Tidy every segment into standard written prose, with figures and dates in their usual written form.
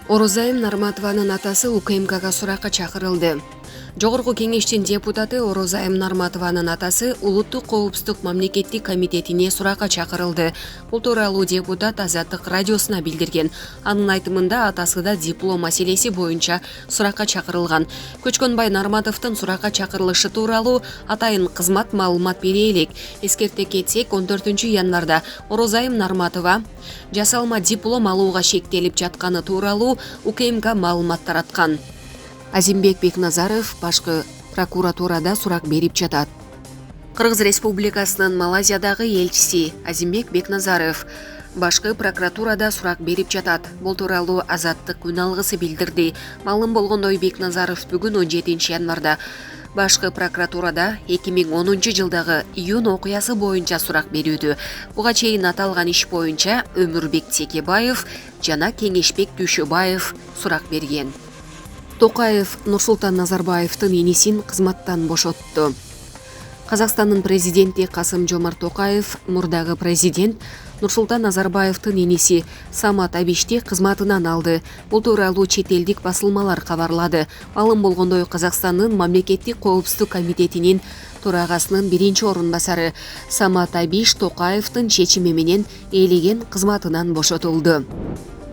Орозайым Нарматованын атасы УКМКга суракка чакырылды. Жогорку кеңештин депутаты Орозайым Нарматованын атасы Улуттук коопсуздук мамлекеттик комитетине суракка чакырылды. Бул тууралуу депутат Азаттык радиосуна билдирген. Анын айтымында атасы да диплом маселеси боюнча суракка чакырылган. Көчкөнбай Нарматовдун суракка чакырылышы тууралуу атайын кызмат маалымат бере элек. Эскерте кетсек, 14 январда Орозайым Нарматова жасалма диплом алууга шектелип жатканы тууралуу УКМК маалымат тараткан. Азимбек Бекназаров башкы прокуратурада сурак берип жатат. Кыргыз Республикасынын Малайзиядагы элчиси Азимбек Бекназаров башкы прокуратурада сурак берип жатат. Бул тууралуу Азаттык күн алгысы билдирди. Маалым болгондой, Бекназаров бүгүн 17 январда башкы прокуратурада 2010 жылдагы июнь окуясы боюнча сурак берүүдө. Буга чейин аталган иш боюнча Өмүрбек Текебаев жана Кеңешбек Дүйшөбаев сурак берген. Токаев Нурсултан Назарбаевдин энесин кызматтан бошотту. Казакстандын президенти Касым-Жомарт Токаев мурдагы президент Нурсултан Назарбаевдин энеси Самат Абишти кызматынан алды. Бул тууралуу чет элдик басылмалар кабарлады. Маалым болгондой, Казакстандын мамлекеттик коопсуздук комитетинин төрагасынын биринчи орун басары Самат Абиш Токаевдин чечими менен ээлеген кызматынан бошотулду.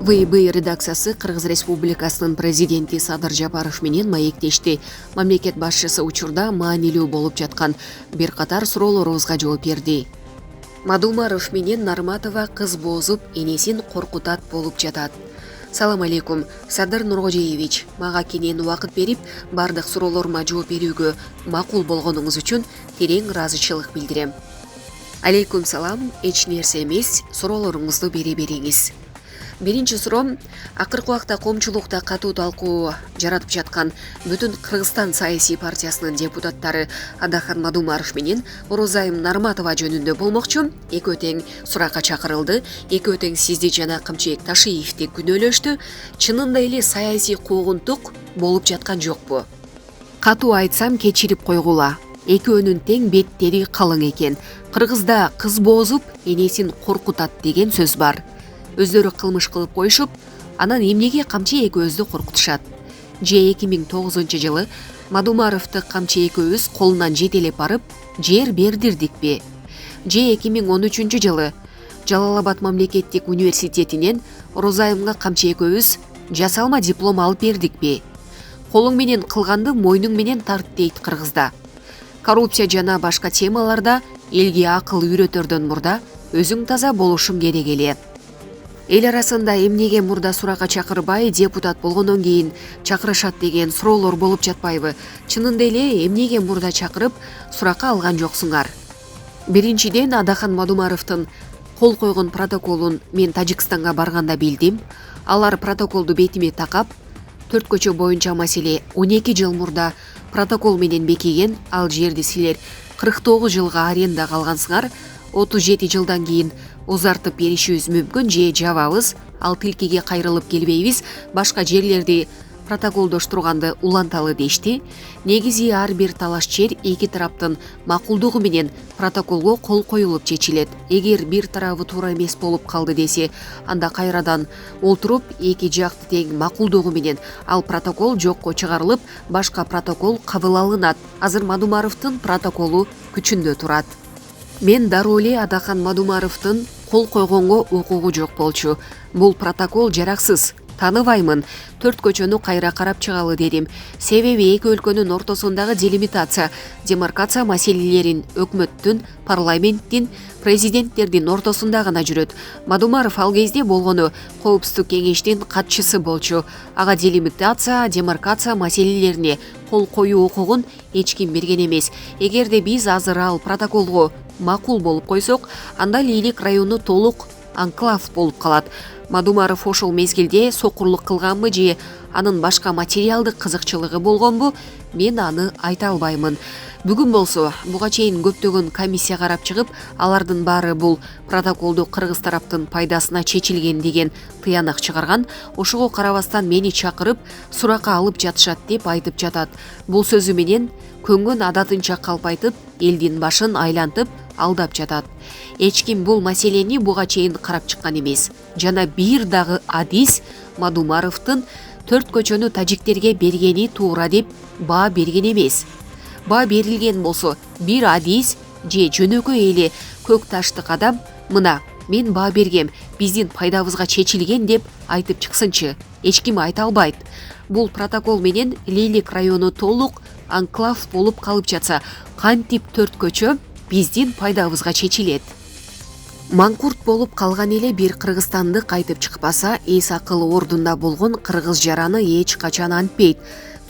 ВИБ редакциясы Кыргыз Республикасынын президенти Садыр Жапаров менен маектешти. Мамлекет башчысы учурда маанилүү болуп жаткан бир катар суроолорубузга жооп берди. Мадумаров менен Нарматова кыз бозуп, энесин коркутат болуп жатат. Салам алейкум, Садыр Нургожеевич. Мага кенен убакыт берип, бардык суроолорума жооп берүүгө макул болгонуңуз үчүн терең ыраазычылык билдирем. Алейкум салам, эч нерсе эмес, суроолоруңузду бере бериңиз. Биринчи суроом, акыркы убакта коомчулукта катуу талкуу жаратып жаткан бүтүн Кыргызстан саясий партиясынын депутаттары Адахан Мадумаров менен Орозайым Нарматова жөнүндө болмокчу. Экөө тең суракка чакырылды. Экөө тең сизди жана Кымчыбек Ташиевди күнөөлөштү. Чынында эле саясий куугунтук болуп жаткан жокпу? Катуу айтсам кечирип койгула. Экөөнүн тең беттери калың экен. Кыргызда кыз бозуп, энесин коркутат деген сөз бар. Өздөрү кылмыш кылып коюшуп, анан эмнеге Камчы экөөбүздү коркутушат? Же 2009 жылы Мадумаровду Камчы экөөбүз колунан жетелеп барып, жер бердирдикпи? Же 2013 жылы Жалал-Абад мамлекеттик университетинен Орозайымга Камчы экөөбүз жасалма диплом алып бердикпи? Колуң менен кылганды мойнуң менен тарт дейт Кыргызда. Коррупция жана башка темаларда элге акыл үйрөтөрдөн мурда өзүң таза болушуң керек эле. Эл арасында эмнеге мурда суракка чакырбай, депутат болгондон кийин чакырышат деген суроолор болуп жатпайбы? Чынында эле эмнеге мурда чакырып суракка алган жоксуңар? Биринчиден, Адахан Мадумаровдун кол койгон протоколун мен Тажикстанга барганда билдим. Алар протоколду бетиме такап, 4 көчө боюнча маселе 12 жыл мурда протокол менен бекиген. Ал жерди силер 49 жылга арендага алгансыңар. 37 жылдан кийин узартып беришибиз мүмкүн, же жабабыз, ал тилкеге кайрылып келбейбиз, башка жерлерди протоколдоштурганды уланталы дешти. Негизи ар бир талаш жер эки тараптын макулдугу менен протоколго кол коюлуп чечилет. Эгер бир тарабы туура эмес болуп калды десе, анда кайрадан олтуруп эки жакты тең макулдугу менен ал протокол жокко чыгарылып, башка протокол кабыл алынат. Азыр Мадумаровдун протоколу күчүндө турат. Мен дароо эле Адахан Мадумаровдун кол койгонго укугу жок болчу. Бул протокол жараксыз. Тааныбаймын. 4 көчөнү кайра карап чыгалы дедим. Себеби эки өлкөнүн ортосундагы делимитация, демаркация маселелерин өкмөттүн, парламенттин, президенттердин ортосунда гана жүрөт. Мадумаров ал кезде болгону коопсуздук кеңештин катчысы болчу. Ага делимитация, демаркация маселелерине кол коюу укугун эч ким берген эмес. Эгерде биз азыр ал протоколго макул болуп койсок, анда Лейлик району толук анклав болуп калат. Мадумаров ошол мезгилде сокурлук кылганбы же анын башка материалдык кызыкчылыгы болгонбу, мен аны айта албаймын. Бүгүн болсо буга чейин көптөгөн комиссия карап чыгып, алардын баары бул протоколду кыргыз тараптын пайдасына чечилген деген тыянак чыгарган. Ошого карабастан мени чакырып, суракка алып жатышат деп айтып жатат. Бул сөзү менен көнгөн адатынча калп айтып, элдин башын айлантып, алдап жатат. Эч ким бул маселени буга чейин карап чыккан эмес. Жана бир дагы адис Мадумаровдун 4 көчөнү тажиктерге бергени туура деп баа берген эмес. Баа берилген болсо бир адис же жөнөкөй эле көк таштык адам мына мен баа бергем, биздин пайдабызга чечилген деп айтып чыксынчы. Эч ким айта албайт. Бул протокол менен Лейлик району толук анклав болуп калып жатса, кантип 4 көчө биздин пайдабызга чечилет? Маңкурт болуп калган эле бир кыргызстандык айтып чыкпаса, эс акылы ордунда болгон кыргыз жараны эч качан антпейт.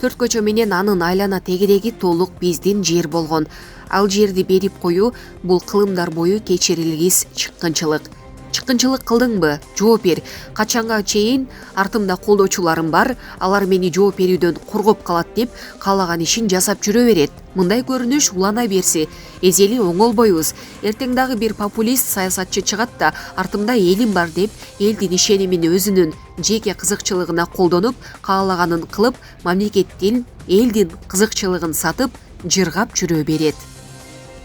4 көчө менен анын айлана тегереги толук биздин жер болгон. Ал жерди берип коюу бул кылымдар бою кечирилгис чыккынчылык. Чыккынчылык кылдыңбы? Жооп бер. Качанга чейин артымда колдоочуларым бар, алар мени жооп берүүдөн коргоп калат деп каалаган ишин жасап жүрө берет. Мындай көрүнүш улана берсе, эзели оңолбойбуз. Эртең дагы бир популист саясатчы чыгат да, артымда элим бар деп, элдин ишенимин өзүнүн жеке кызыкчылыгына колдонуп, каалаганын кылып, мамлекеттин, элдин кызыкчылыгын сатып, жыргап жүрө берет.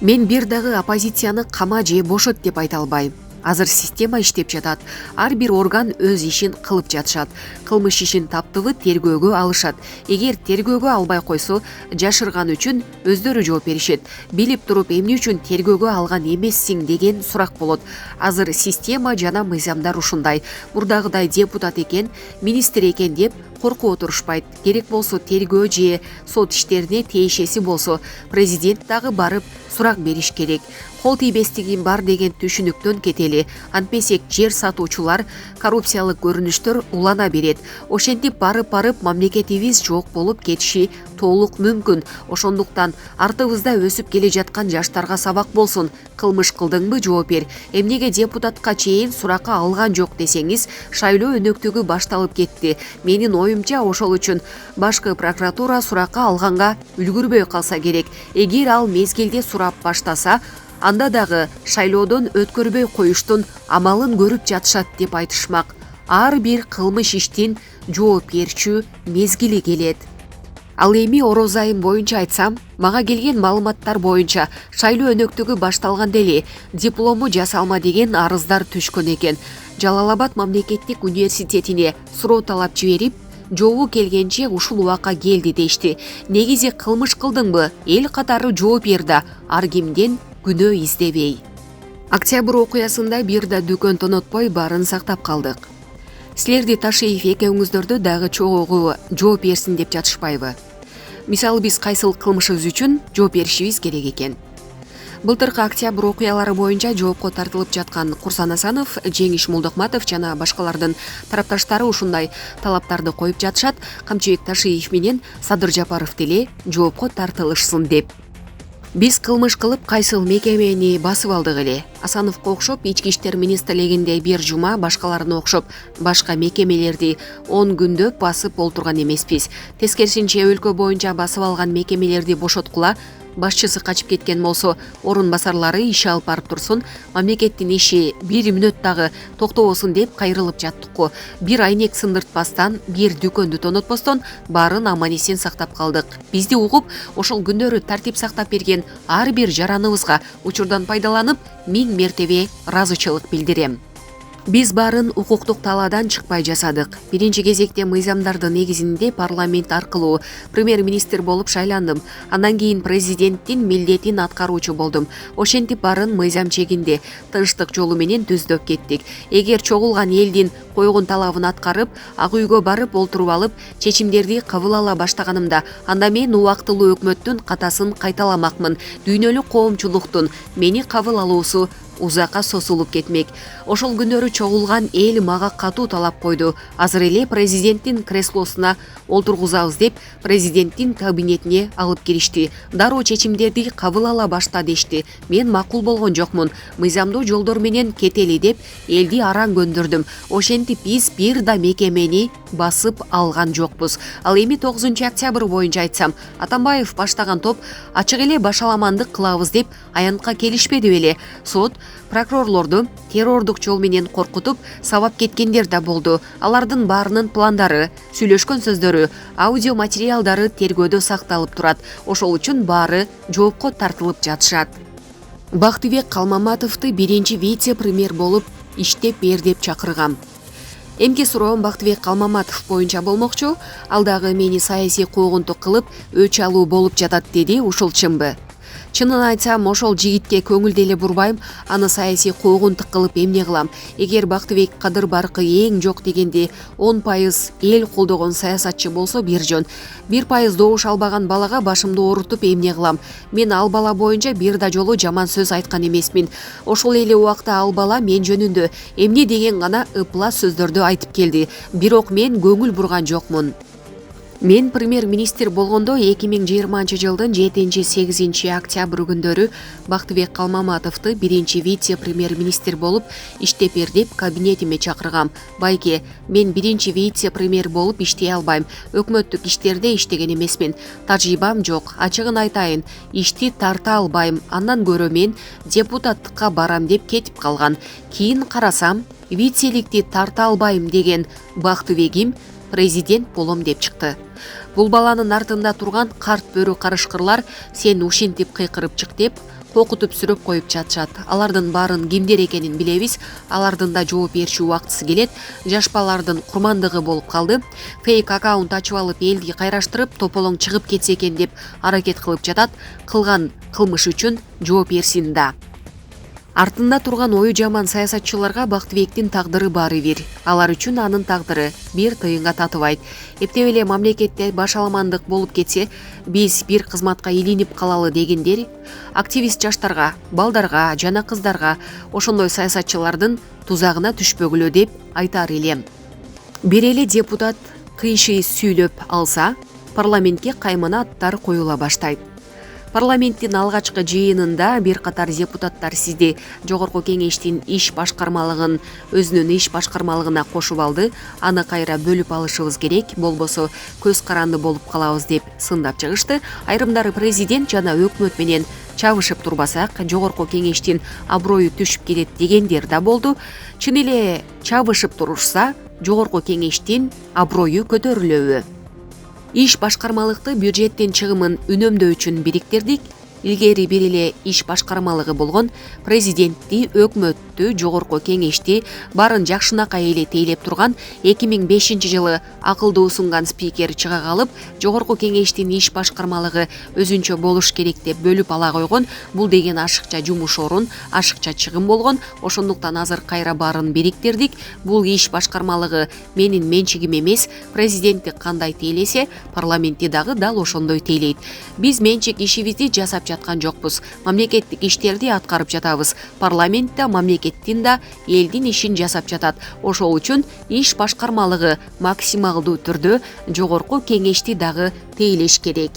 Мен бир дагы оппозицияны кама же бошот деп айта албайм. Азыр система иштеп жатат. Ар бир орган өз ишин кылып жатышат. Кылмыш ишин таптыбы тергөөгө алышат. Эгер тергөөгө албай койсо, жашырган үчүн өздөрү жооп беришет. Билип туруп эмне үчүн тергөөгө алган эмессиң деген сурак болот. Азыр система жана мыйзамдар ушундай. Мурдагыдай депутат экен, министр экен деп коркуп отурушпайт. Керек болсо тергөө же сот иштерине тиешеси болсо, президент дагы барып сурак бериш керек. Кол тийбестигим бар деген түшүнүктөн кетели. Антпесек жер сатуучулар, коррупциялык көрүнүштөр улана берет. Ошентип барып мамлекетибиз жок болуп кетиши толук мүмкүн. Ошондуктан артыбызда өсүп келе жаткан жаштарга сабак болсун. Кылмыш кылдыңбы, жооп бер. Эмнеге депутатка чейин суракка алган жок десеңиз, шайлоо өнөктүгү башталып кетти. Менин оюмча ошол үчүн башкы прокуратура суракка алганга үлгүрбөй калса керек. Эгер ал мезгилде сурап баштаса, анда дагы шайлоодон өткөрбөй коюштун амалын көрүп жатышат деп айтышмак. Ар бир кылмыш иштин жоопкерчүү мезгили келет. Ал эми ороз айым боюнча айтсам, мага келген маалыматтар боюнча шайлоо өнөктүгү башталганда эле диплому жасалма деген арыздар түшкөн экен. Жалал Абад мамлекеттик университетине суроо талап жиберип, жообу келгенче ушул убакка келди дешти. Негизи кылмыш кылдыңбы? Эл катары жооп бер да, ар кимден күнөө издебей. Октябрь окуясында бир да дүкөн тонотпой баарын сактап калдык. Силерди Ташиев экөөңүздөрдү дагы чогуу жооп берсин деп жатышпайбы? Мисалы биз кайсыл кылмышыбыз үчүн жооп беришибиз керек экен. Былтыркы октябрь окуялары боюнча жоопко тартылып жаткан Курсан Асанов, Жеңиш Молдокматов жана башкалардын тарапташтары ушундай талаптарды коюп жатышат. Камчыбек Ташиев менен Садыр Жапаров деле жоопко тартылышсын деп. Биз кылмыш кылып кайсыл мекемени басып алдык эле. Асановго окшоп ички иштер министрлигинде бир жума, башкаларына окшоп башка мекемелерди 10 күндөп басып олтурган эмеспиз. Тескерисинче өлкө боюнча басып алган мекемелерди бошоткула, башчысы качып кеткен болсо, орун басарлары иш алып барып турсун, мамлекеттин иши бир мүнөт дагы токтобосун деп кайрылып жаттыкко. Бир айнек сындыртпастан, бир дүкөндү тонотпостон баарын аман-эсен сактап калдык. Бизди угуп, ошол күндөрү тартип сактап берген ар бир жараныбызга учурдан пайдаланып, 1000 мертебе ыраазычылык билдирем. Биз баарын укуктук талаадан чыкпай жасадык. Биринчи кезекте мыйзамдардын негизинде парламент аркылуу премьер-министр болуп шайландым. Андан кийин президенттин милдетин аткаруучу болдум. Ошентип баарын мыйзам чегинде, тынчтык жолу менен түздөп кеттик. Эгер чогулган элдин койгон талабын аткарып, ак үйгө барып олтуруп алып, чечимдерди кабыл ала баштаганымда, анда мен убактылуу өкмөттүн катасын кайталамакмын. Дүйнөлүк коомчулуктун мени кабыл алуусу узакка созулуп кетмек. Ошол күнөрү чогулган эл мага катуу талап койду. Азыр эле президенттин креслосуна олтургузабыз деп, президенттин кабинетине алып киришти. Дароо чечимдерди кабыл ала башта дешти. Мен макул болгон жокмун. Мыйзамдуу жолдор менен кетели деп элди араң көндүрдүм. Ошентип биз бир да мекемени басып алган жокпуз. Ал эми 9 октябрь боюнча айтсам, Атамбаев баштаган топ ачык эле башаламандык кылабыз деп аянтка келишпеди беле. Сот прокурорлорду террордук жол менен коркутуп сабап кеткендер да болду. Алардын баарынын пландары, сүйлөшкөн сөздөрү, аудио материалдары тергөөдө сакталып турат. Ошол үчүн баары жоопко тартылып жатышат. Бактыбек Калмаматовду биринчи вице-премьер болуп иштеп бер деп чакыргам. Эмки суроом Бактыбек Калмаматов боюнча болмокчу. Ал дагы мени саясий куугунтук кылып өч алуу болуп жатат деди. Ушул чынбы? Чынын айтсам, ошол жигитке көңүл деле бурбайм. Аны саясий куугунтук кылып эмне кылам? Эгер Бактыбек кадыр баркы эң жок дегенде 10% эл колдогон саясатчы болсо бир жөн. 1% добуш албаган балага башымды оорутуп эмне кылам? Мен ал бала боюнча бир да жолу жаман сөз айткан эмесмин. Ошол эле убакта ал бала мен жөнүндө эмне деген гана ыплас сөздөрдү айтып келди. Бирок мен көңүл бурган жокмун. Мен премьер-министр болгондо 2020-жылдын 7-8 октябрь күндөрү Бактыбек Калмаматовду биринчи вице-премьер-министр болуп иштеп бер деп кабинетиме чакыргам. Байке, мен биринчи вице-премьер болуп иштей албайм. Өкмөттүк иштерде иштеген эмесмин. Тажрыйбам жок. Ачыгын айтайын, ишти тарта албайм. Андан көрө мен депутаттыкка барам деп кетип калган. Кийин карасам, вицеликти тарта албайм деген Бактыбегим президент болом деп чыкты. Бул баланын артында турган карт бөрү карышкырлар сен ушинтип кыйкырып чык деп кокутуп сүрөп коюп жатышат. Алардын баарын кимдер экенин билебиз. Алардын да жооп берчү убактысы келет. Жаш балардын курмандыгы болуп калды. Фейк аккаунт ачып алып элди кайраштырып тополоң чыгып кетсе экен деп аракет кылып жатат. Кылган кылмыш үчүн жооп берсин да. Артында турган ою жаман саясатчыларга Бактыбектин тагдыры баары бир. Алар үчүн анын тагдыры бир тыйынга татыбайт. Эптеп эле мамлекетте башаламандык болуп кетсе, биз бир кызматка илинип калалы дегендер активист жаштарга, балдарга жана кыздарга ошондой саясатчылардын тузагына түшпөгүлө деп айтар элем. Бир эле депутат кыйшый сүйлөп алса, парламентке каймана аттар коюла баштайт. Парламенттин алгачкы жыйынында бир катар депутаттар сизди жогорку кеңештин иш башкармалыгын өзүнүн иш башкармалыгына кошуп алды. Аны кайра бөлүп алышыбыз керек, болбосо көз каранды болуп калабыз деп сындап чыгышты. Айрымдары президент жана өкмөт менен чабышып турбасак, жогорку кеңештин аброю түшүп кетет дегендер да болду. Чын эле чабышып турушса, жогорку кеңештин аброю көтөрүлөбү? Иш башкармалыкты бюджеттин чыгымын үнөмдөө үчүн бириктирдик. Илгери бир эле иш башкармалыгы болгон президентти, өкмөттү, жогорку кеңешти баарын жакшынакай эле тейлеп турган 2005-жылы акылдуу сунган спикер чыга калып, жогорку кеңештин иш башкармалыгы өзүнчө болуш керек деп бөлүп ала койгон. Бул деген ашыкча жумуш орун, ашыкча чыгым болгон. Ошондуктан азыр кайра баарын бириктирдик. Бул иш башкармалыгы менин менчигим эмес. Президентти кандай тейлесе, парламентти дагы дал ошондой тейлейт. Биз менчик ишибизди жасап жаткан жокпуз. Мамлекеттик иштерди аткарып жатабыз. Парламент да, мамлекеттин да элдин ишин жасап жатат. Ошол үчүн иш башкармалыгы максималдуу түрдө жогорку кеңешти дагы тейлеш керек.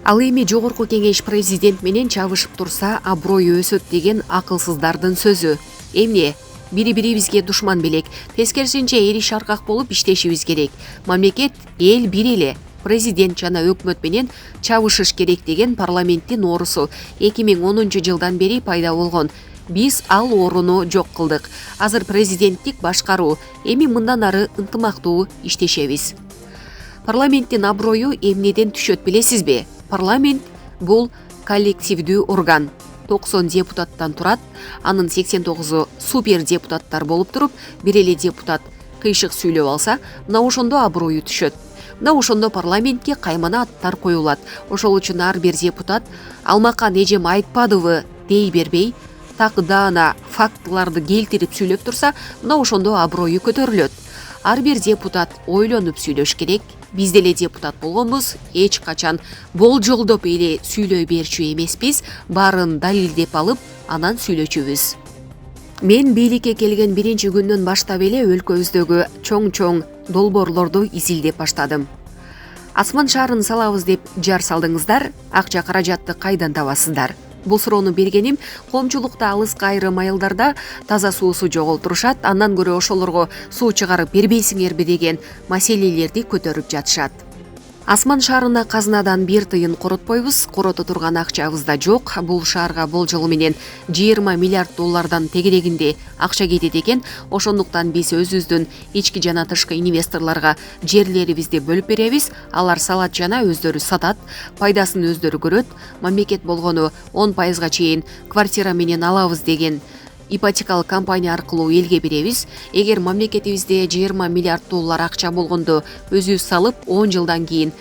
Ал эми жогорку кеңеш президент менен чабышып турса, аброю өсөт деген акылсыздардын сөзү. Эмне? Бири-бирибизге душман белек. Тескерисинче эриш аркак болуп иштешибиз керек. Мамлекет, эл бир эле. Президент жана өкмөт менен чабышыш керек деген парламенттин оорусу 2010-жылдан бери пайда болгон. Биз ал орууну жок кылдык. Азыр президенттик башкаруу, эми мындан ары ынтымактуу иштешебиз. Парламенттин аброю эмнеден түшөт билесизби? Парламент бул коллективдүү орган. 90 депутаттан турат, анын 89-у супер депутаттар болуп туруп, бир эле депутат кыйшык сүйлөп алса, мына ошондо аброю түшөт. Мына ошондо парламентке каймана аттар коюлат. Ошол үчүн ар бир депутат алмакан эжем айтпадыбы дей бербей, такдаана фактыларды келтирип сүйлөп турса, мына ошондо аброю көтөрүлөт. Ар бир депутат ойлонуп сүйлөш керек. Биз деле депутат болгонбуз, эч качан болжолдоп эле сүйлөй берчү эмеспиз, баарын далилдеп алып, анан сүйлөчүбүз. Мен бийликке келген биринчи күндөн баштап эле өлкөбүздөгү чоң долбоорлорду изилдеп баштадым. Асман шаарын салабыз деп жар салдыңыздар, акча каражатты кайдан табасыздар? Бул суроону бергеним, коомчулукта алыска айрым айылдарда таза суусу жоголтурушат, андан көрө ошолорго суу чыгарып бербейсиңерби деген маселелерди көтөрүп жатышат. Асман шаарына казынадан бир тыйын коротпойбуз, корото турган акчабыз да жок. Бул шаарга болжол менен 20 миллиард доллардан тегерегинде акча кетет экен. Ошондуктан биз өзүбүздүн ички жана тышкы инвесторлорго жерлерибизди бөлүп беребиз. Алар салат жана өздөрү сатат, пайдасын өздөрү көрөт. Мамлекет болгону 10% чейин квартира менен алабыз деген ипотекалык компания аркылуу элге беребиз. Эгер мамлекетибизде 20 миллиард доллар акча болгондо өзүбүз салып 10 жылдан кийин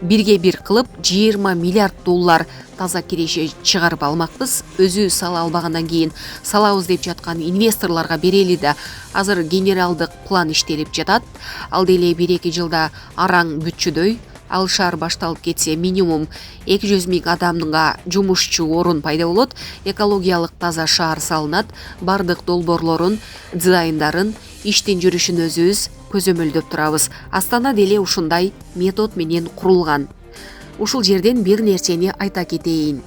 бирге бир кылып 20 миллиард доллар таза киреше чыгарып алмакпыз. Өзүбүз сала албагандан кийин салабыз деп жаткан инвесторлорго берели да. Азыр генералдык план иштелип жатат. Ал деле 1-2 жылда араң бүтчүдөй. Ал шаар башталып кетсе минимум 200 миң адамга жумушчу орун пайда болот. Экологиялык таза шаар салынат. Бардык долбоорлорун, дизайндарын, иштин жүрүшүн өзүбүз көзөмөлдөп турабыз. Астана деле ушундай метод менен курулган. Ушул жерден бир нерсени айта кетейин.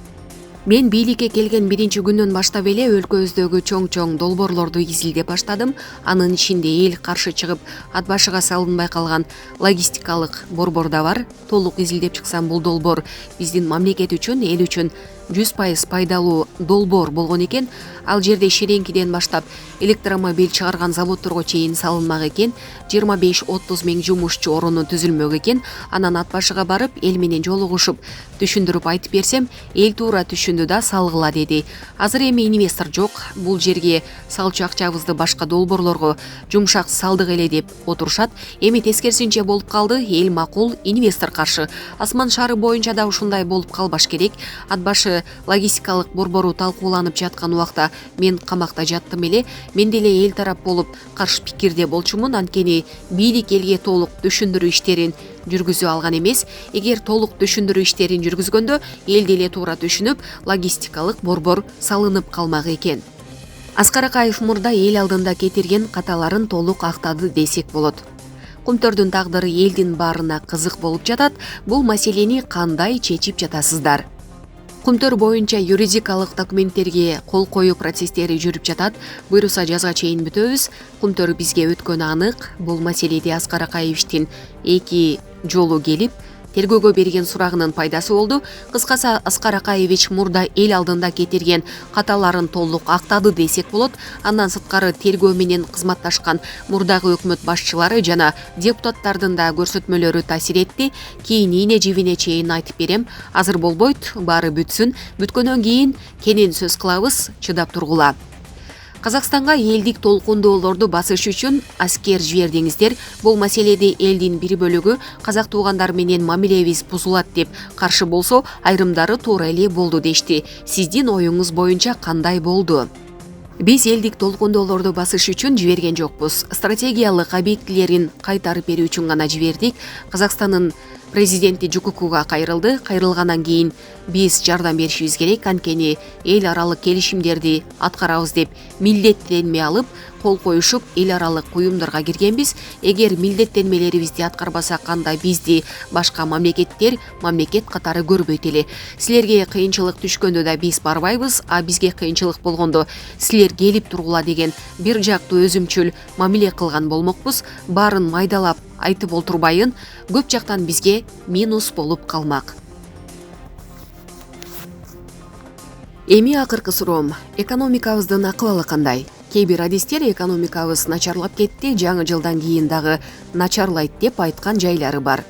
Мен бийликке келген биринчи күндөн баштап эле өлкөбүздөгү чоң долбоорлорду изилдеп баштадым. Анын ичинде эл каршы чыгып, ат башыга салынбай калган логистикалык борбор да бар. Толук изилдеп чыксам, бул долбоор биздин мамлекет үчүн, эл үчүн 100% пайдалуу долбоор болгон экен. Ал жерде шереңкиден баштап электромобиль чыгарган заводторго чейин салынмак экен. 25-30 миң жумушчу оруну түзүлмөк экен. Анан ат башыга барып, эл менен жолугушуп, түшүндүрүп айтып берсем, эл туура түшүндү да салгыла деди. Азыр эми инвестор жок. Бул жерге салчу акчабызды башка долбоорлорго жумшак салдык эле деп отурушат. Эми тескерисинче болуп калды. Эл макул, инвестор каршы. Асман шаары боюнча да ушундай болуп калбаш керек. Ат башы логистикалык борбору талкууланып жаткан убакта мен камакта жаттым эле. Мен деле эл тарап болуп каршы пикирде болчумун. Анткени бийлик элге толук түшүндүрүү иштерин жүргүзө алган эмес. Эгер толук түшүндүрүү иштерин жүргүзгөндө эл деле туура түшүнүп, логистикалык борбор салынып калмак экен. Аскар Акаев мурда эл алдында кетирген каталарын толук актады десек болот. Кумтөрдүн тагдыры элдин баарына кызык болуп жатат. Бул маселени кандай чечип жатасыздар? Кумтөр боюнча юридикалык документтерге кол коюу процесстери жүрүп жатат. Буйруса жазга чейин бүтөбүз. Кумтөр бизге өткөнү анык. Бул маселеде Аскар Акаевичтин 2 жолу келип, тергөөгө берген сурагынын пайдасы болду. Кыскасы, Аскар Акаевич мурда эл алдында кетирген каталарын толук актады десек болот. Андан сырткары тергөө менен кызматташкан мурдагы өкмөт башчылары жана депутаттардын да көрсөтмөлөрү таасир этти. Кийин ийне жибине чейин айтып берем. Азыр болбойт, баары бүтсүн. Бүткөндөн кийин кенен сөз кылабыз, чыдап тургула. Казакстанга элдик толкундоолорду басыш үчүн аскер жибердиңиздер. Бул маселеде элдин бир бөлүгү казак туугандар менен мамилебиз бузулат деп каршы болсо, айрымдары туура эле болду дешти. Сиздин оюңуз боюнча кандай болду? Биз элдик толкундоолорду басыш үчүн жиберген жокпуз. Стратегиялык объектилерин кайтарып берүү үчүн гана жибердик. Казакстандын президенти ЖККга кайрылды. Кайрылгандан кийин биз жардам беришибиз керек. Анткени эл аралык келишимдерди аткарабыз деп милдеттенме алып, кол коюшуп, эл аралык уюмдарга киргенбиз. Эгер милдеттенмелерибизди аткарбасак, анда бизди башка мамлекеттер мамлекет катары көрбөйт эле. Силерге кыйынчылык түшкөндө да биз барбайбыз, а бизге кыйынчылык болгондо силер келип тургула деген бир жактуу өзүмчүл мамиле кылган болмокпуз. Баарын майдалап айтып олтурбайын, көп жактан бизге минус болуп калмак. Эми акыркы суроом: экономикабыздын акыбалы кандай? Кээ бир адистер экономикабыз начарлап кетти, жаңы жылдан кийин дагы начарлайт деп айткан жайлары бар.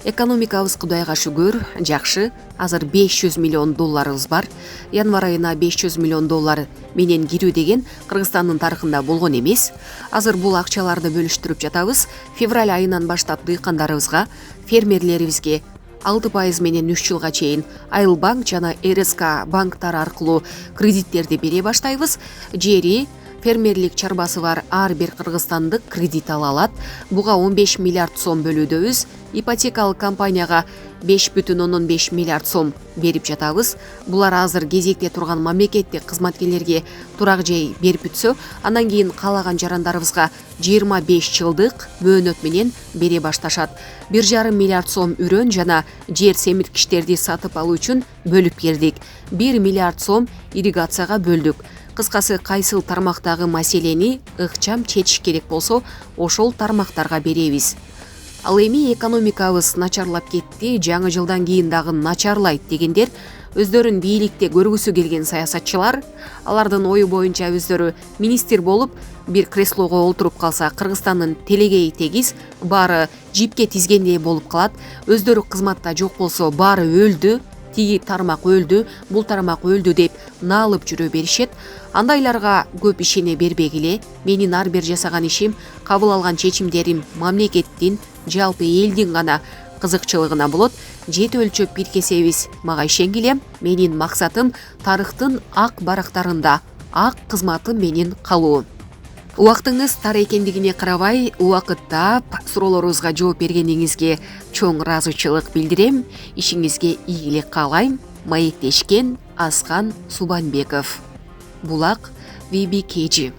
Экономикабыз Кудайга шүгүр, жакшы. Азыр 500 миллион долларыбыз бар. Январь айына 500 миллион доллар менен кирүү деген Кыргызстандын тарыхында болгон эмес. Азыр бул акчаларды бөлүштүрүп жатабыз. Февраль айынан баштап дыйкандарыбызга, фермерлерибизге 6% менен 3 жылга чейин Айыл банк жана РСК банктары аркылуу кредиттерди бере баштайбыз. Жери, фермерлик чарбасы бар ар бир кыргызстандык кредит ала алат. Буга 15 миллиард сом бөлүүдөбүз. Ипотекалык компанияга 5,5 миллиард сом берип жатабыз. Булар азыр кезекте турган мамлекеттик кызматкерлерге турак жай берип бүтсө, андан кийин каалаган жарандарыбызга 25 жылдык мөөнөт менен бере башташат. 1,5 миллиард сом үрөн жана жер семирткичтерди сатып алуу үчүн бөлүп бердик. 1 миллиард сом ирригацияга бөлдүк. Кыскасы, кайсыл тармактагы маселени ыкчам чечиш керек болсо, ошол тармактарга беребиз. Ал эми экономикабыз начарлап кетти, жаңы жылдан кийин дагы начарлайт дегендер өздөрүн бийликте көргүсү келген саясатчылар, алардын ою боюнча өздөрү министр болуп бир креслого олтуруп калса Кыргызстандын телегейи тегиз, баары жипке тизгендей болуп калат. Өздөрү кызматта жок болсо баары өлдү, тиги тармак өлдү, бул тармак өлдү деп наалып жүрө беришет. Андайларга көп ишене бербегиле. Менин ар бир жасаган ишим, кабыл алган чечимдерим мамлекеттин, жалпы элдин гана кызыкчылыгына болот. Жети өлчөп бир кесебиз, мага ишенгиле. Менин максатым тарыхтын ак барактарында ак кызматым менен калуу. Убактыңыз тар экендигине карабай, убакытта суроолоруңузга жооп бергениңизге чоң ыраазычылык билдирем. Ишиңизге ийгилик каалайм. Маектешкен Аскан Субанбеков. Булак VBKG.